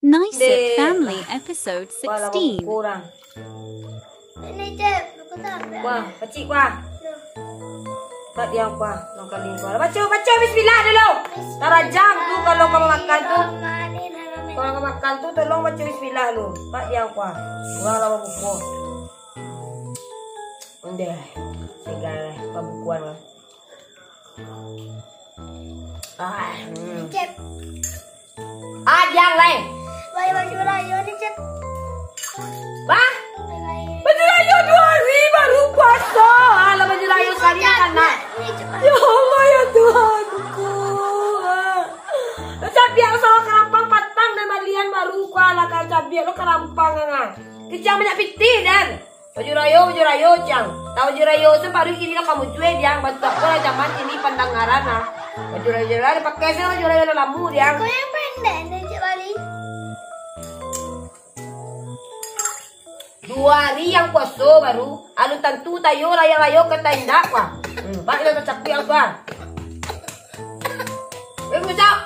Nice It Family episode 16. Kurang. Ini Cep, aku tak ambil. Wah, kecil wah. Tak diam wah, nak kali wah. Baca bismillah dulu. Tarajam tu kalau kau makan tu. Kalau kau makan tu tolong baca bismillah dulu. Tak diam wah. Wah lama buku. Udah. Tinggal pembukuan lah. Cep. Yang lain. Bayi baju rayo ni Cep. Wah. Baju rayo 2 hari baru puasa. Alah baju rayo sekali kan nak. Ya Allah ya Tuhanku. Cabiak sama kerampang patang dan malian baru kuala kan cabiak lo kerampang ngah. Kecang banyak piti dan. Baju rayo cang. Tahu baju rayo tu baru ini lah kamu cuy yang bantu aku lah zaman ini pandangaran lah. Baju rayo pakai sih baju rayo lamu dia. Kau yang pendek ni Cep Bali. 2 hari yang puasa baru. Alu tentu tayo rayo kata indak wah. Pak kita capi yang tuan. Cak.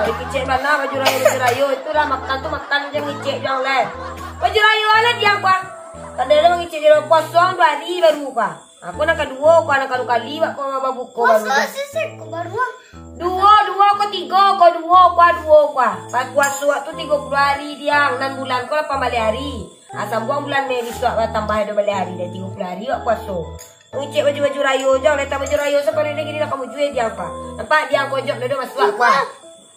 Dikicik mana baju rayo itulah makan tu makan je ngicik yang lain. Baju rayo lah dia kuah. Kadang-kadang ngicik dia puasa 2 hari baru kuah. Aku nak kedua, kau nak kali wak kau mau buku baru. Puasa sisik kau baru. 2 kau 3 kau 2 kuah. Pas puasa waktu 30 hari dia 6 bulan kau 8 balik hari. Asam buang bulan Mei besok tambah ada balik hari dah 30 hari wak puasa. Ngicik baju rayo jang letak baju rayo sampai ni gini dah kamu jual dia apa. Nampak dia kau jok dah masuk kuah.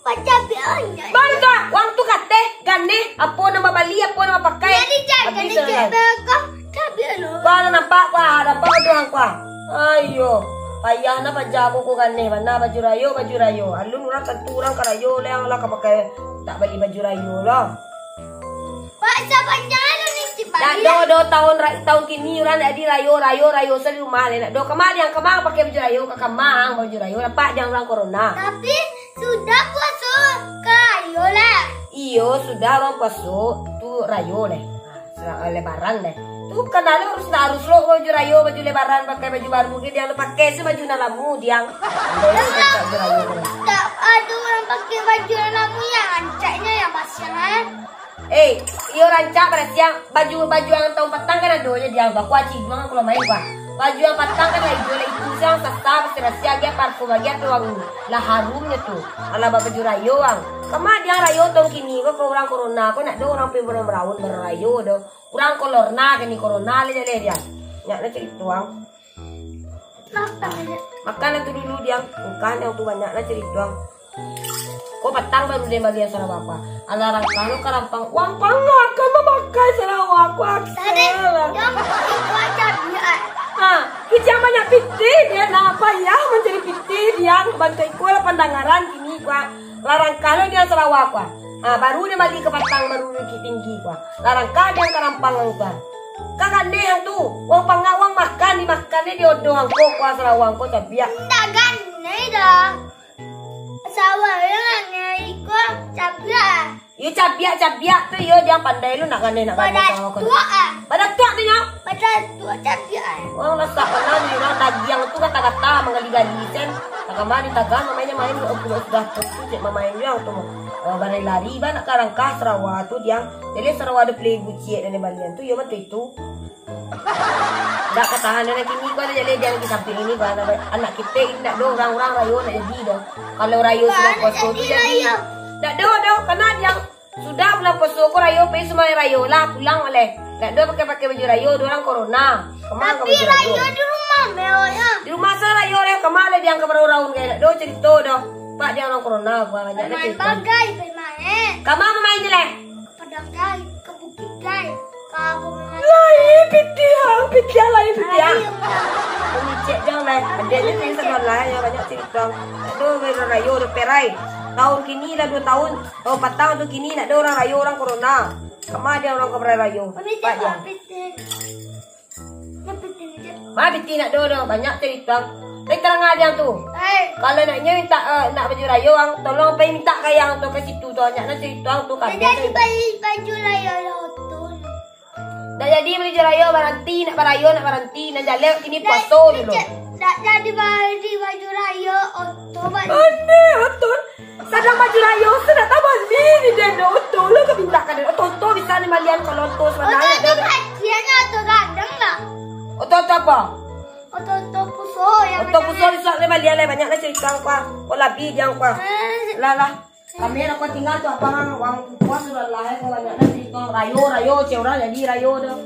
Baca biarnya. Baru tak, wang tu kate, gane, apa nama bali, apa nama pakai. Jadi jangan Cep belakang. Cabiak lu. Kalau nampak kuah, nampak doang kuah. Ayo, payah na pajago ko gane, mana baju rayo. Alun orang tentu orang karayo lang lah pakai tak beli baju rayo lah. Baca panjang lu ni Cep Bali. Nak do tahun kini orang nak di rayo sa di rumah le. Nak do kemang yang kemang pakai baju rayo, ke kemang baju rayo. Nampak dia orang corona. Tapi sudah puasa kayo lah. Iyo sudah orang puasa tu rayo leh. Lebaran leh. Tu kenal harus lo baju rayo, baju lebaran pakai baju baru mungkin dia pakai se baju nalamu dia. Tak ada orang pakai baju nalamu yang ancaknya yang masih iyo rancak pada siang baju yang tahun petang kan ada aja dia baku aci doang kalau main gua. Baju yang petang kan lagi jual itu siang sasar rahasia dia parfum lagi tu wangi lah harumnya tuh. Ala baju rayo ang. Kemana dia rayo tahun kini kok orang corona kok nak do orang pemburu merawat berayo do. Kurang kolorna kini corona le dia. Nyak na cerita ang. Makan itu dulu dia makan yang tu banyak na cerita ang. Kok petang baru dia balian sama bapak. Alarang kalau kerampang uang pangak kan memakai Sarawak aku tadi yang ikut cabiak. Kijang banyak piti dia apa ya mencari piti dia bantu ikut lah pandangaran gini gua. Larang kalau dia Sarawak gua. Baru dia balik ke petang baru dia tinggi gua. Larang kalau dia kerampang gua. Kakak dia yang tu uang pangak uang makan dimakannya dia doang kok gua Sarawak kok cabiak. Tak gane dah. Sawah yang ikut cabiak. Yo cabiak tu yo dia pandai lu nak gane Pada tua Pada tua tu yo. Pada tua cabiak. Orang masak kenal di orang dagiang tu kata-kata mengali-gali sen. Takama di tagan mamanya main sudah tu cek mamain yang tu. Balai lari ba nak karangkah Sarawak tu dia. Jadi Sarawak ada play buciet dan balian tu yo betul itu. Dak katahan dan kini kau ada jadi jangan di samping ini kau anak kita indak do orang-orang rayo nak jadi do. Kalau rayo sudah puasa tu jadi. Dak do karena dia sudah bulan puasa ko rayo pe semua rayo lah pulang oleh. Dak do pakai baju rayo do orang corona. Kemang tapi rayo di rumah mewahnya. Di rumah saya rayo le kemana dia ke baru raun kayak do cerita do. Pak dia orang corona gua banyak main bagai main. Kamu main je le. Padang gai ke bukit gai. Aku main. Lain piti lain piti. Pengicik jangan lah. Adanya ni sekolah yang banyak cerita. Aduh rayo do perai. Tahun kini dah 2 tahun. 4 tahun tu kini nak ada orang rayo orang corona. Kemana dia orang keberai rayo? Pak dia. Piti nak do banyak cerita. Tapi terang aja tu. Kalau naknya minta nak baju rayo ang tolong pergi minta kayang tu ke situ tu banyak nak cerita ang tu kan. Jadi baju rayo tu. Dah jadi beli rayo baranti nak barayo nak baranti nak jalan kini puasa dulu. Tak jadi baju raya otot baju. Aneh, otot. Sadang baju raya, sudah tahu ni dia otot. Lu kebintakan dia. Otot bisa ni malian kalau otot mana? Otot tu kaciannya otot gadang lah. Otot apa? Otot puso yang. Otot puso bisa ni malian lah banyak lah cerita apa. Kau lebih dia apa? Lah. Kamera kau tinggal tu apa orang kuas sudah lah. Kau banyak lah cerita rayo, cewek jadi rayo dah.